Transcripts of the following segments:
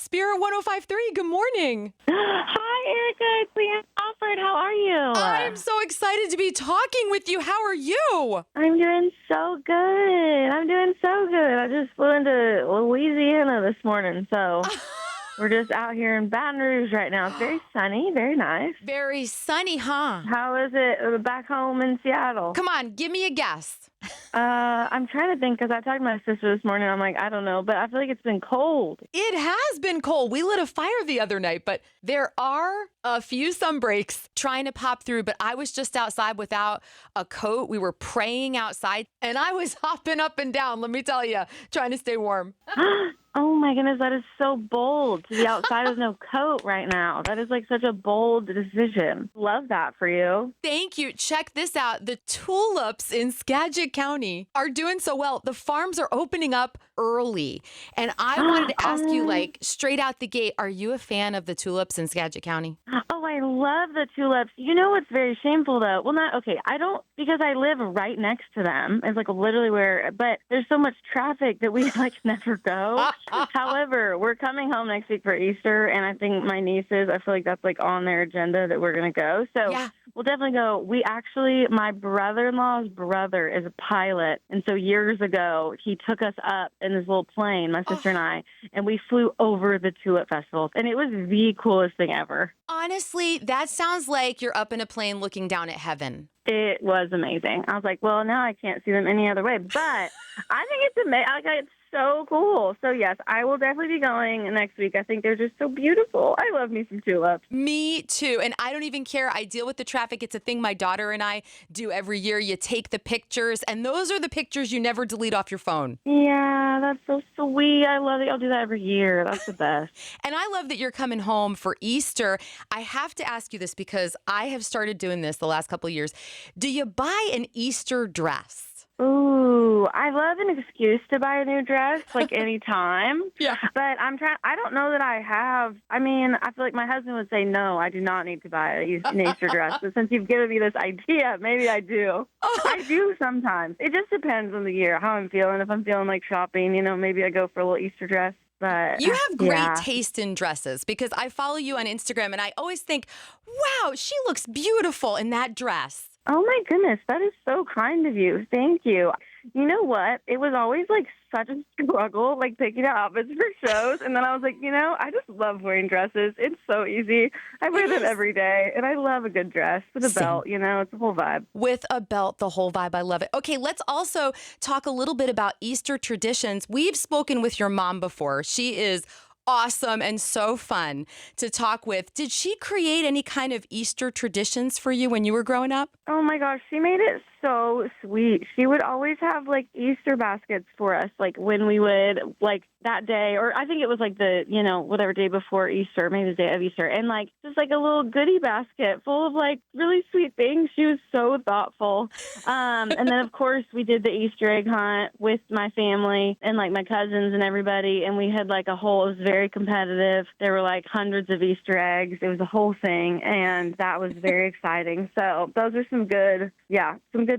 Spirit 105.3. Good morning. Hi, Erica. It's Leanna Crawford. How are you? I'm so excited to be talking with you. How are you? I'm doing so good. I just flew into Louisiana this morning, so we're just out here in Baton Rouge right now. It's very sunny, very nice. Very sunny, huh? How is it back home in Seattle? Come on, give me a guess. I'm trying to think because I talked to my sister this morning. I'm like, I don't know, but I feel like it's been cold. It has been cold. We lit a fire the other night, but there are a few sun breaks trying to pop through. But I was just outside without a coat. We were praying outside, and I was hopping up and down, let me tell you, trying to stay warm. Oh my goodness, that is so bold to be outside with no coat right now. That is like such a bold decision. Love that for you. Thank you. Check this out. The tulips in Skagit County are doing so well. The farms are opening up early. And I wanted to ask you, like, straight out the gate, are you a fan of the tulips in Skagit County? Oh, I love the tulips. You know what's very shameful, though? Well, not, okay, I don't, because I live right next to them. It's like literally where, but there's so much traffic that we like never go. However, we're coming home next week for Easter, and I think my nieces, I feel like that's like on their agenda that we're going to go. So we'll definitely go. My brother-in-law's brother is a pilot, and so years ago, he took us up in this little plane, my sister and we flew over the Tulip Festival, and it was the coolest thing ever. Honestly, that sounds like you're up in a plane looking down at heaven. It was amazing. I was like, well, now I can't see them any other way, but I think it's amazing. It's so cool. So, yes, I will definitely be going next week. I think they're just so beautiful. I love me some tulips. Me too. And I don't even care. I deal with the traffic. It's a thing my daughter and I do every year. You take the pictures, and those are the pictures you never delete off your phone. Yeah, that's so sweet. I love it. I'll do that every year. That's the best. And I love that you're coming home for Easter. I have to ask you this because I have started doing this the last couple of years. Do you buy an Easter dress? Ooh, I love an excuse to buy a new dress, like anytime. Yeah. But I don't know that I have. I mean, I feel like my husband would say, no, I do not need to buy an Easter dress. But since you've given me this idea, maybe I do. I do sometimes. It just depends on the year, how I'm feeling. If I'm feeling like shopping, maybe I go for a little Easter dress. But you have great taste in dresses because I follow you on Instagram and I always think, wow, she looks beautiful in that dress. Oh, my goodness. That is so kind of you. Thank you. You know what? It was always like such a struggle, like picking out outfits for shows. And then I was like, I just love wearing dresses. It's so easy. I wear them every day. And I love a good dress with a belt. It's the whole vibe. With a belt, the whole vibe. I love it. Okay, let's also talk a little bit about Easter traditions. We've spoken with your mom before. She is awesome and so fun to talk with. Did she create any kind of Easter traditions for you when you were growing up? Oh my gosh, she made it so sweet. She would always have like Easter baskets for us, like when we would like that day, or I think it was like the, whatever day before Easter, maybe the day of Easter, and like just like a little goodie basket full of like really sweet things. She was so thoughtful. And then of course we did the Easter egg hunt with my family and like my cousins and everybody, and we had like it was very competitive. There were like hundreds of Easter eggs. It was a whole thing, and that was very exciting. So those are some good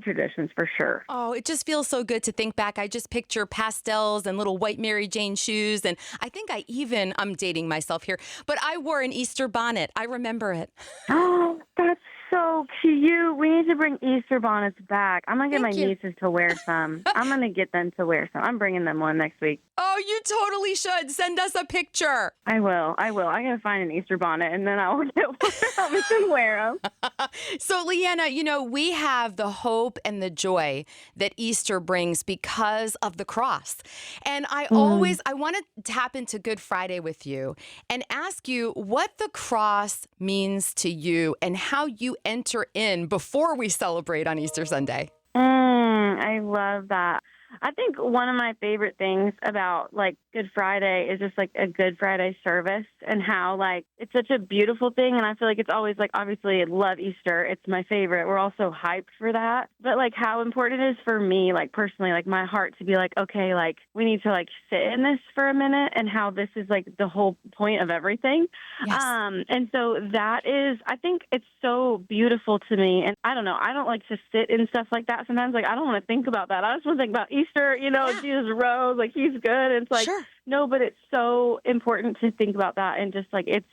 traditions for sure. Oh, it just feels so good to think back. I just picture pastels and little white Mary Jane shoes. And I think I'm dating myself here, but I wore an Easter bonnet. I remember it. Oh, that's so cute. We need to bring Easter bonnets back. I'm going to get my nieces to wear some. I'm going to get them to wear some. I'm bringing them one next week. Oh, you totally should. Send us a picture. I will. I got to find an Easter bonnet, and then I'll get one. I'll make them wear them. So, Leanna, we have the hope and the joy that Easter brings because of the cross. And I want to tap into Good Friday with you and ask you what the cross means to you and how you enter in before we celebrate on Easter Sunday. I love that. I think one of my favorite things about like Good Friday is just like a Good Friday service and how like it's such a beautiful thing. And I feel like it's always like, obviously I love Easter. It's my favorite. We're all so hyped for that. But like how important it is for me, like personally, like my heart to be like, okay, like we need to like sit in this for a minute and how this is like the whole point of everything. Yes. And so that is, I think it's so beautiful to me. And I don't know, I don't like to sit in stuff like that sometimes. Like I don't want to think about that. I just want to think about Easter, Jesus rose, like he's good. And it's like, Sure. No, but it's so important to think about that and just like it's,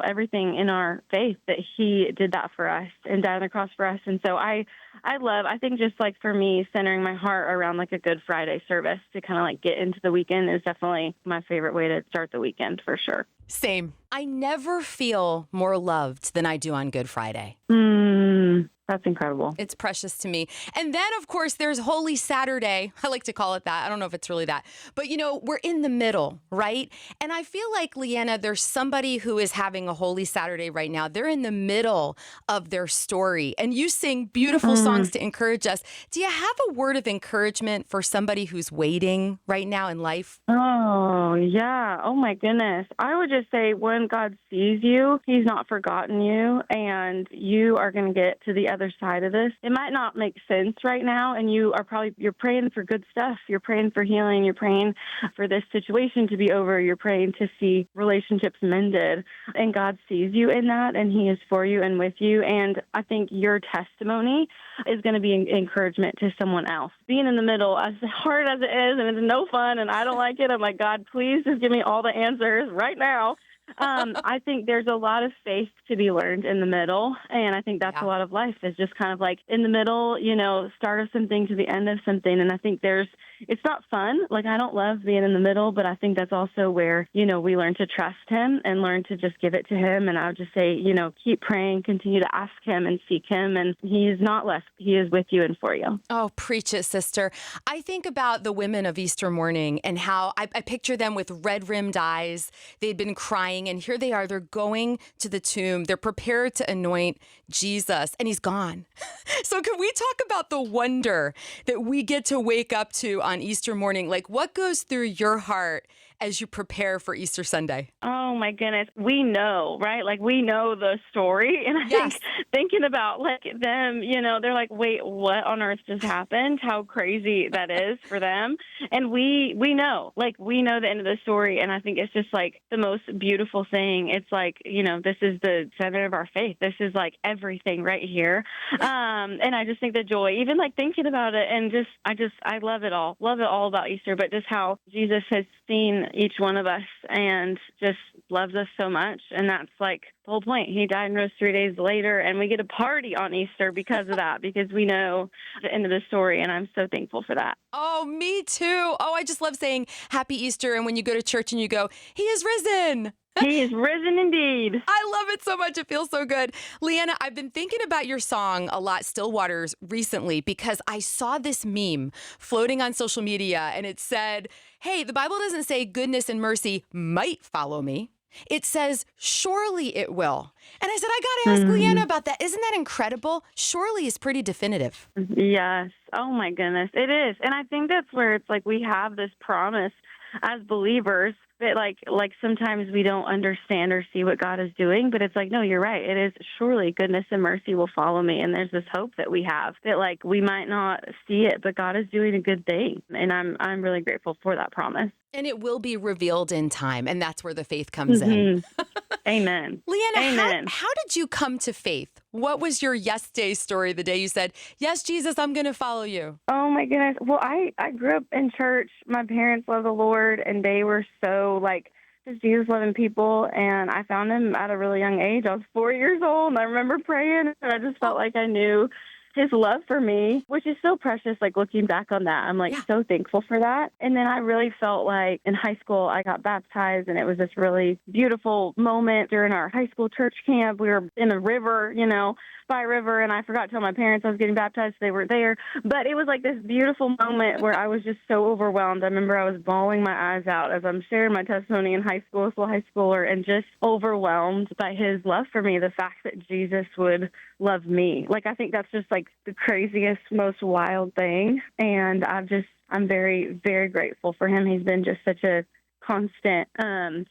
everything in our faith that he did that for us and died on the cross for us. And so I think just like for me, centering my heart around like a Good Friday service to kind of like get into the weekend is definitely my favorite way to start the weekend for sure. Same. I never feel more loved than I do on Good Friday. That's incredible. It's precious to me. And then, of course, there's Holy Saturday. I like to call it that. I don't know if it's really that. But, we're in the middle, right? And I feel like, Leanna, there's somebody who is having a Holy Saturday right now. They're in the middle of their story. And you sing beautiful songs to encourage us. Do you have a word of encouragement for somebody who's waiting right now in life? Oh, yeah. Oh, my goodness. I would just say when God sees you, he's not forgotten you, and you are going to get to the other side of this. It might not make sense right now, and you're praying for good stuff. You're praying for healing. You're praying for this situation to be over. You're praying to see relationships mended, and God sees you in that, and he is for you and with you. And I think your testimony is going to be an encouragement to someone else. Being in the middle, as hard as it is, and it's no fun, and I don't like it, I'm like, God, please just give me all the answers right now. I think there's a lot of faith to be learned in the middle, and I think that's a lot of life is just kind of like in the middle, start of something to the end of something. And I think it's not fun. Like, I don't love being in the middle, but I think that's also where, we learn to trust him and learn to just give it to him. And I would just say, keep praying, continue to ask him and seek him, and he is not left. He is with you and for you. Oh, preach it, sister. I think about the women of Easter morning and how I picture them with red-rimmed eyes. They'd been crying, and here they are. They're going to the tomb. They're prepared to anoint Jesus, and he's gone. So can we talk about the wonder that we get to wake up to on Easter morning? Like, what goes through your heart as you prepare for Easter Sunday? Oh, my goodness. We know, right? Like, we know the story. And I think thinking about, like, them, they're like, wait, what on earth just happened? How crazy that is for them. And we know, like, we know the end of the story. And I think it's just, like, the most beautiful thing. It's like, this is the center of our faith. This is, like, everything right here. And I just think the joy, even, like, thinking about it, and I love it all. Love it all about Easter, but just how Jesus has seen each one of us and just loves us so much. And that's like the whole point. He died and rose 3 days later, and we get a party on Easter because of that, because we know the end of the story. And I'm so thankful for that. Oh, me too. Oh, I just love saying Happy Easter. And when you go to church and you go, he is risen. He is risen indeed. I love it so much. It feels so good. Leanna, I've been thinking about your song a lot, Still Waters, recently because I saw this meme floating on social media and it said, hey, the Bible doesn't say goodness and mercy might follow me. It says, surely it will. And I said, I got to ask Leanna about that. Isn't that incredible? Surely is pretty definitive. Yes. Oh, my goodness. It is. And I think that's where it's like we have this promise as believers that like sometimes we don't understand or see what God is doing, but it's like, no, you're right. It is surely goodness and mercy will follow me. And there's this hope that we have that like we might not see it, but God is doing a good thing. And I'm really grateful for that promise. And it will be revealed in time. And that's where the faith comes in. Amen. Leanna, Amen. How did you come to faith? What was your yes day story the day you said, yes, Jesus, I'm going to follow you? Oh, my goodness. Well, I grew up in church. My parents love the Lord, and they were so like just Jesus loving people. And I found him at a really young age. I was 4 years old, and I remember praying, and I just felt like I knew his love for me, which is so precious, like looking back on that. I'm like so thankful for that. And then I really felt like in high school, I got baptized, and it was this really beautiful moment during our high school church camp. We were in a river, by a river, and I forgot to tell my parents I was getting baptized. So they were there. But it was like this beautiful moment where I was just so overwhelmed. I remember I was bawling my eyes out as I'm sharing my testimony in high school, still a high schooler, and just overwhelmed by his love for me, the fact that Jesus would love me. Like, I think that's just like the craziest, most wild thing. And I'm very, very grateful for him. He's been just such a constant,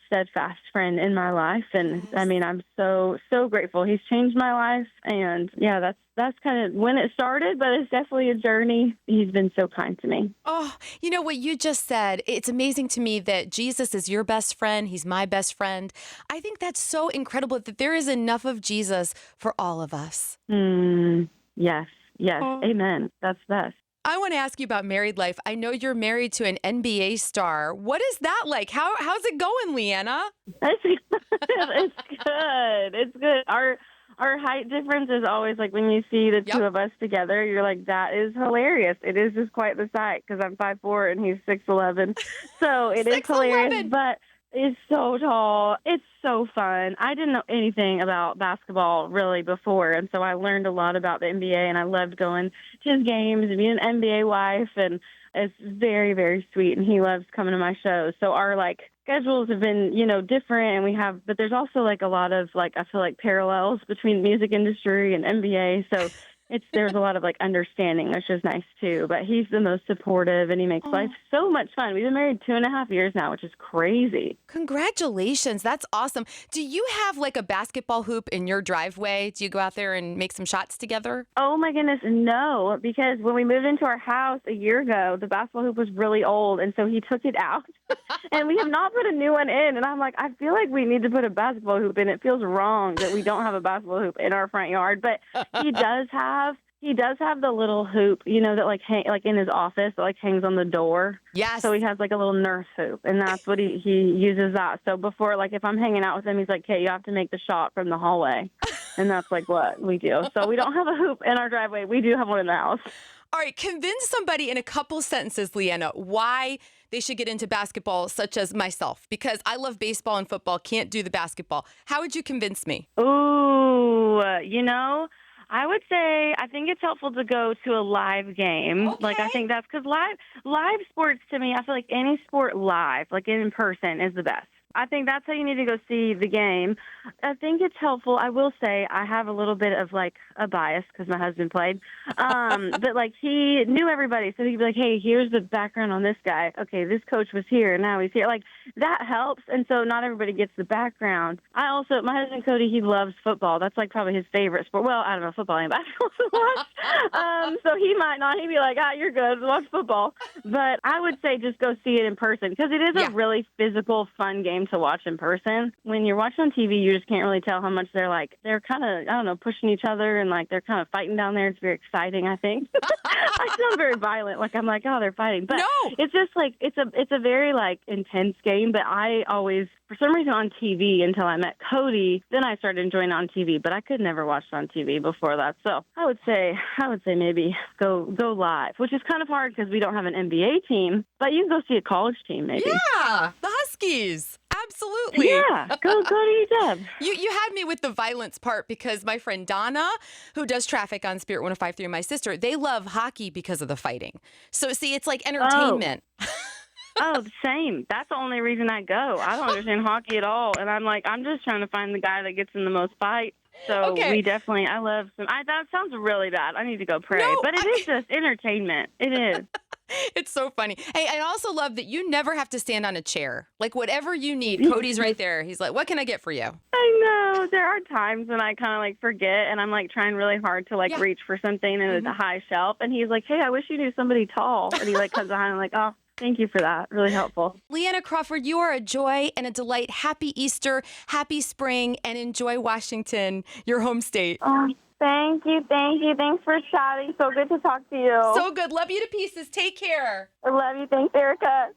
steadfast friend in my life. And I mean, I'm so, so grateful. He's changed my life. And yeah, that's kind of when it started, but it's definitely a journey. He's been so kind to me. Oh, you know what you just said? It's amazing to me that Jesus is your best friend. He's my best friend. I think that's so incredible that there is enough of Jesus for all of us. Yes. Yes. Oh. Amen. That's best. I want to ask you about married life. I know you're married to an NBA star. What is that like? How's it going, Leanna? It's, it's good. It's good. Our height difference is always like when you see the two Yep. of us together, you're like, that is hilarious. It is just quite the sight because I'm 5'4" and he's 6'11". So it is hilarious, 6'11". but it's so tall. It's so fun. I didn't know anything about basketball really before, and so I learned a lot about the NBA, and I loved going to his games and being an NBA wife, and it's very, very sweet, and he loves coming to my shows. So our schedules have been, different, but there's also a lot of I feel like parallels between the music industry and NBA. So there's a lot of understanding, which is nice too. But he's the most supportive, and he makes life so much fun. We've been married 2.5 years now, which is crazy. Congratulations. That's awesome. Do you have a basketball hoop in your driveway? Do you go out there and make some shots together? Oh my goodness, no, because when we moved into our house a year ago, the basketball hoop was really old, and so he took it out, and we have not put a new one in. And I'm like, I feel like we need to put a basketball hoop in. It feels wrong that we don't have a basketball hoop in our front yard, but he does have the little hoop, that hang in his office that hangs on the door. Yes. So he has a little nurse hoop, and that's what he uses that. So before, if I'm hanging out with him, he's like, "Kate, you have to make the shot from the hallway," and that's what we do. So we don't have a hoop in our driveway. We do have one in the house. All right, convince somebody in a couple sentences, Leanna, why they should get into basketball, such as myself, because I love baseball and football, can't do the basketball. How would you convince me? Ooh, I would say I think it's helpful to go to a live game. Okay. I think that's because live sports to me, I feel like any sport live, in person, is the best. I think that's how you need to go see the game. I think it's helpful. I will say I have a little bit of a bias because my husband played. But he knew everybody. So he'd be like, hey, here's the background on this guy. Okay, this coach was here. Now he's here. That helps. And so not everybody gets the background. My husband, Cody, he loves football. That's probably his favorite sport. Well, I don't know, football and basketball to watch. So he might not. He'd be like, you're good. Watch football. But I would say just go see it in person because it is a really physical, fun game to watch in person. When you're watching on TV, you just can't really tell how much they're kind of, I don't know, pushing each other and they're kind of fighting down there. It's very exciting, I think. I sound very violent. I'm like, oh, they're fighting. But No. it's just it's a very intense game. But I always, for some reason on TV until I met Cody, then I started enjoying it on TV, but I could never watch it on TV before that. So I would say maybe go live, which is kind of hard because we don't have an NBA team, but you can go see a college team maybe. Yeah, the Huskies. Absolutely. Yeah, go to UW. You had me with the violence part because my friend Donna, who does traffic on Spirit 105.3, and my sister, they love hockey because of the fighting. So see, it's like entertainment. Oh, same. That's the only reason I go. I don't understand hockey at all. And I'm just trying to find the guy that gets in the most fights. So I love that sounds really bad. I need to go pray. No, but it is just entertainment. It is. It's so funny. Hey, I also love that you never have to stand on a chair. Whatever you need, Cody's right there. He's like, what can I get for you? I know. There are times when I kind of forget and I'm trying really hard to reach for something and it's a high shelf. And he's like, hey, I wish you knew somebody tall. And he comes behind and I'm like, oh, thank you for that. Really helpful. Leanna Crawford, you are a joy and a delight. Happy Easter, happy spring, and enjoy Washington, your home state. Oh, thank you. Thanks for chatting. So good to talk to you. So good. Love you to pieces. Take care. I love you. Thanks, Erica.